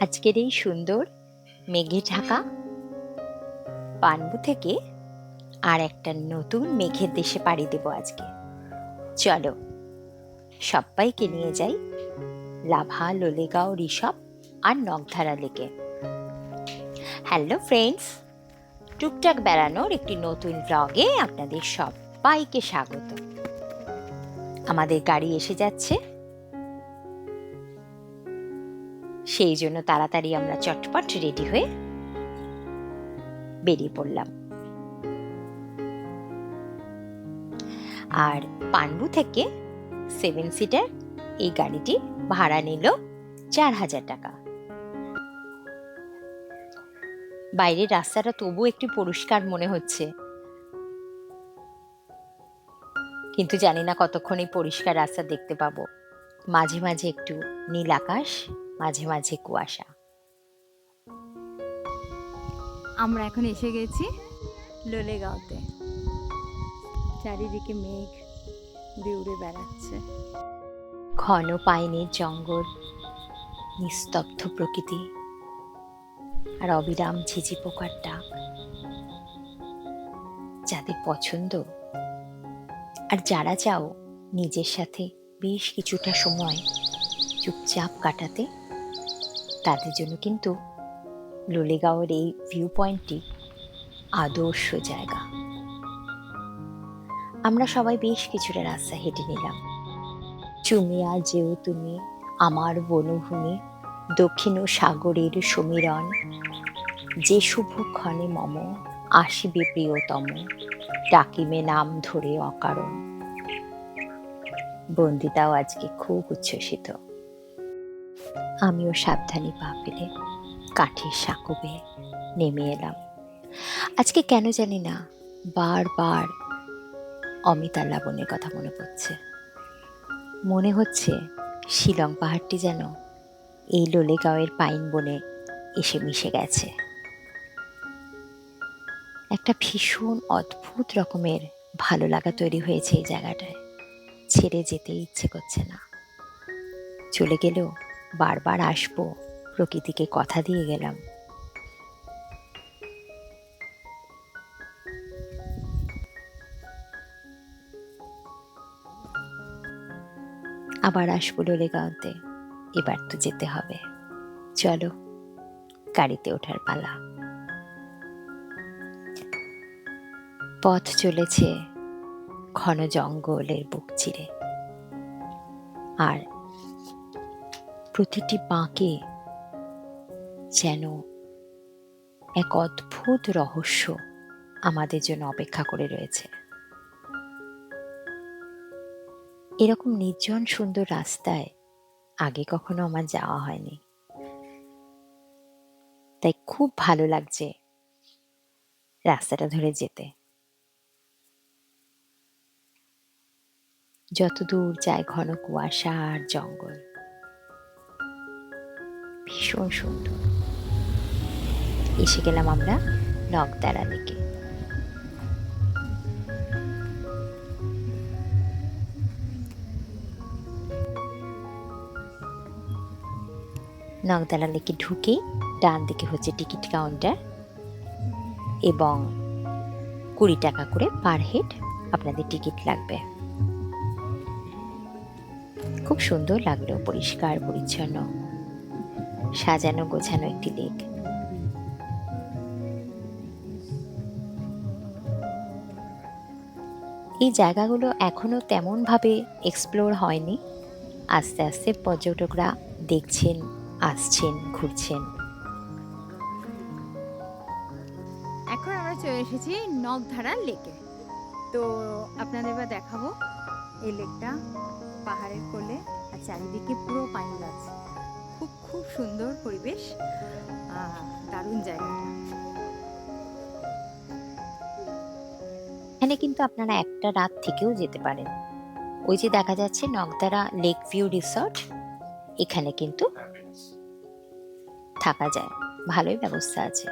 আজকের এই সুন্দর মেঘে ঢাকা পানবু থেকে আর একটা নতুন মেঘের দেশে পাড়ি দেব আজকে। চলো সবাইকে নিয়ে যাই লাভা, লোলেগাঁও, ঋষভ আর নগধারা লেকে। হ্যালো ফ্রেন্ডস, টুকটাক বেড়ানোর একটি নতুন ব্লগে আপনাদের সবাইকে স্বাগত। আমাদের গাড়ি এসে যাচ্ছে, সেই জন্য তাড়াতাড়ি আমরা চটপট রেডি হয়ে বেরিয়ে পড়লাম। আর পানবু থেকে 7 সিটার এই গাড়িটি ভাড়া নিল 4,000 টাকা। বাইরের রাস্তাটা তবু একটু পরিষ্কার মনে হচ্ছে, কিন্তু জানি না কতক্ষণ এই পরিষ্কার রাস্তা দেখতে পাবো। মাঝে মাঝে একটু নীল আকাশ, মাঝে মাঝে কুয়াশা। আমরা এখন এসে গেছি লোলেগাঁওতে। চারিদিকে মেঘ উড়ে উড়ে বেড়াচ্ছে। ঘন পাইনের জঙ্গল, নিস্তব্ধ প্রকৃতি আর অবিরাম ঝিঝি পোকার ডাক। যাদের পছন্দ আর যারা চাও নিজের সাথে বেশ কিছুটা সময় চুপচাপ কাটাতে, তাদের জন্য কিন্তু লোলেগাঁওয়ের এই ভিউ পয়েন্টটি আদর্শ জায়গা। আমরা সবাই বেশ কিছুটা রাস্তা হেঁটে নিলাম। চুমিয়া যেও তুমি আমার বনভূমি, দক্ষিণ সাগরের সমীরণ, যে শুভক্ষণে মম আসিবে প্রিয়তম, ডাকিমে নাম ধরে অকারণ। বন্দিতাও আজকে খুব উচ্ছ্বসিত। আমিও সাবধানে পা ফেলে কাঠের সাঁকো বেয়ে নেমে এলাম। আজকে কেন জানি না বারবার অমিতা লাবণের কথা মনে পড়ছে। মনে হচ্ছে শিলং পাহাড়টি যেন এই লোলেগাঁওয়ের পাইন বনে এসে মিশে গেছে। একটা ভীষণ অদ্ভুত রকমের ভালো লাগা তৈরি হয়েছে এই জায়গাটায়। ছেড়ে যেতে ইচ্ছে করছে না। চলে গেলেও বারবার আসবো, প্রকৃতিকে কথা দিয়ে গেলাম। আবার আসবো লোলেগাঁওতে, এবার তো যেতে হবে। চলো গাড়িতে ওঠার পালা। পথ চলেছে ঘন জঙ্গলের বুক চিরে, আর প্রতিটি বাঁকে যেন এক অদ্ভুত রহস্য আমাদের জন্য অপেক্ষা করে রয়েছে। এরকম নির্জন সুন্দর রাস্তায় আগে কখনো আমার যাওয়া হয়নি, তাই খুব ভালো লাগছে রাস্তাটা ধরে যেতে। যত দূর যায় ঘন কুয়াশা আর জঙ্গল, ভীষণ সুন্দর। এসে গেলাম আমরা নগদারা লেকে। নগদারা লেকে ঢুকেই ডান দিকে হচ্ছে টিকিট কাউন্টার, এবং 20 টাকা করে পার হেড আপনাদের টিকিট লাগবে। খুব সুন্দর লাগলো, পরিষ্কার পরিচ্ছন্ন, সাজানো গোছানো একটি লেক। এই জায়গাগুলো এখনো তেমন ভাবে এক্সপ্লোর হয়নি। আস্তে আস্তে পর্যটকরা দেখছেন, আসছেন, ঘুরছেন। এখন আমরা চলে এসেছি নগধারা লেকে। তো আপনাদের এবার দেখাবো এই লেকটা পাহাড়ের কোলে, আর চারিদিকে পুরো পাইন গাছ। খুব খুব সুন্দর পরিবেশ, দারুণ জায়গাটা। এখানে কিন্তু আপনারা একটা রাত থেকেও যেতে পারেন। ওই যে দেখা যাচ্ছে নগদারা লেক ভিউ রিসর্ট, এখানে কিন্তু থাকা যায়, ভালোই ব্যবস্থা আছে।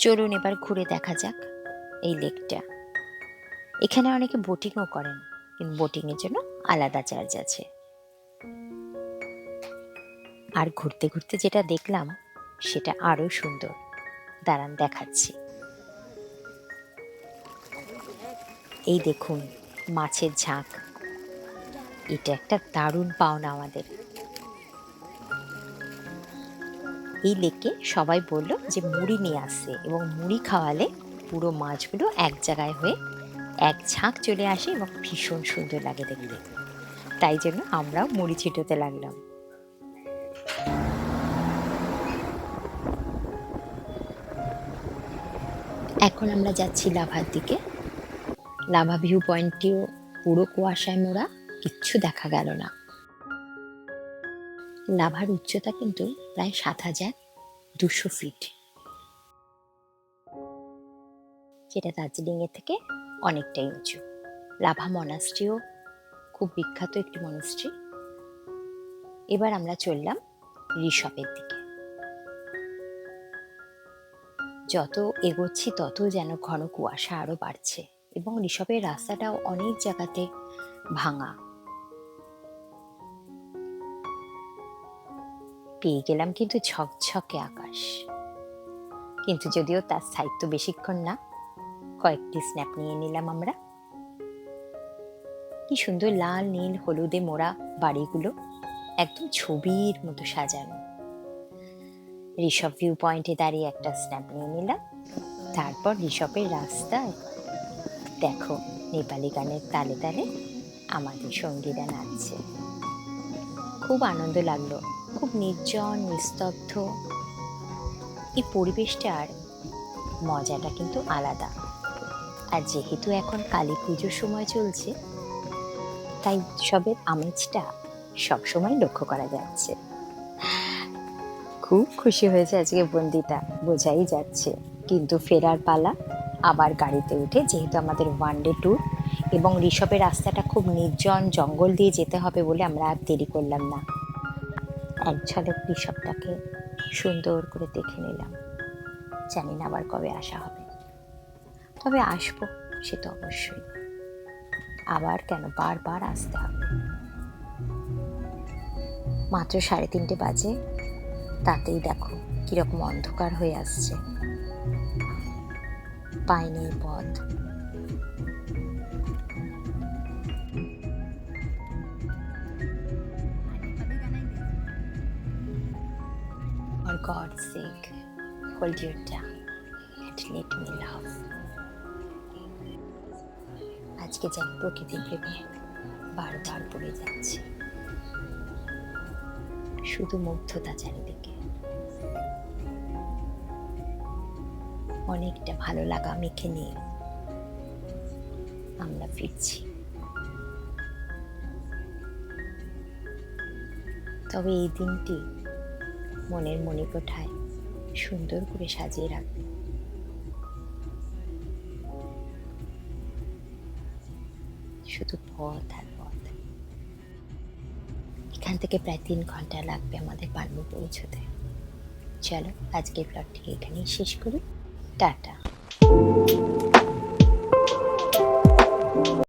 চলুন এবার ঘুরে দেখা যাক এই লেকটা। এখানে অনেকে বোটিংও করেন, কিন্তু বোটিংয়ের জন্য আলাদা চার্জ আছে। আর ঘুরতে ঘুরতে যেটা দেখলাম সেটা আরো সুন্দর, দাঁড়ান দেখাচ্ছি। এই দেখুন মাছের ঝাঁক, এটা একটা দারুণ পাওনা আমাদের। এই লেকে সবাই বলল যে মুড়ি নিয়ে আসছে এবং মুড়ি খাওয়ালে পুরো মাছগুলো এক জায়গায় হয়ে এক ঝাঁক চলে আসে এবং ভীষণ সুন্দর লাগে দেখতে। তাই জন্য আমরাও মুড়ি ছিটোতে লাগলাম। এখন আমরা যাচ্ছি লাভার দিকে। লাভা ভিউ পয়েন্টটিও পুরো কুয়াশায় মোড়া, কিচ্ছু দেখা গেল না। লাভার উচ্চতা কিন্তু প্রায় ৭,২০০ ফিট, যেটা দার্জিলিং এর থেকে অনেকটাই উঁচু। লাভা মনাস্ট্রিও খুব বিখ্যাত একটি মনাস্ট্রি। এবার আমরা চললাম ঋষভের দিকে। যত এগোচ্ছি তত যেন ঘন কুয়াশা আরো বাড়ছে এবং ঋষভের রাস্তাটাও অনেক জায়গাতে ভাঙা। পেয়ে গেলাম কিন্তু ঝকঝকে আকাশ, কিন্তু যদিও তার স্থায়িত্ব বেশিক্ষণ না, কয়েকটি স্ন্যাপ নিয়ে নিলাম আমরা। কি সুন্দর লাল নীল হলুদে মোড়া বাড়িগুলো, একদম ছবির মতো সাজানো। ঋষভ ভিউ পয়েন্টে দাঁড়িয়ে একটা স্ন্যাপ নিয়ে নিলাম। তারপর ঋষভের রাস্তায় দেখো নেপালি গানের তালে তালে আমাদের সঙ্গীরা নাচছে। খুব আনন্দ লাগলো, খুব নির্জন নিস্তব্ধ। এই পরিবেশটার মজাটা কিন্তু আলাদা। আর যেহেতু এখন কালী পুজোর সময় চলছে, তাই উৎসবের আমেজটা সবসময় লক্ষ্য করা যাচ্ছে। খুব খুশি হয়েছে আজকে বন্দিটা, বোঝাই যাচ্ছে। কিন্তু ফেরার পালা, আবার গাড়িতে উঠে, যেহেতু আমাদের ওয়ান ডে ট্যুর এবং ঋষভের রাস্তাটা খুব নির্জন জঙ্গল দিয়ে যেতে হবে বলে আমরা আর দেরি করলাম না। এক ঝলক ঋষভটাকে সুন্দর করে দেখে নিলাম। জানি না আবার কবে আসা হবে, তবে আসবো সে তো অবশ্যই। আবার কেন, বারবার আসতে হবে। মাত্র 3:30 বাজে, তাতেই দেখো কিরকম অন্ধকার হয়ে আসছে। পাইনের পথ, For God's sake, hold your tongue and let me laugh. আজকে যেন প্রকৃতি প্রেমে বারবার পড়ে যাচ্ছে, শুধু মুগ্ধতা চারিদিকে। অনেকটা ভালো লাগা মেখে নিয়ে আমরা ফিরছি। তবে এই দিনটি মনের মণিকোঠায় সুন্দর করে সাজিয়ে রাখবে। শুধু পথ আর পথ। এখান থেকে প্রায় 3 ঘন্টা লাগবে আমাদের পান্নু পৌঁছতে। চলো আজকের ব্লগটি এখানেই শেষ করি। টাটা।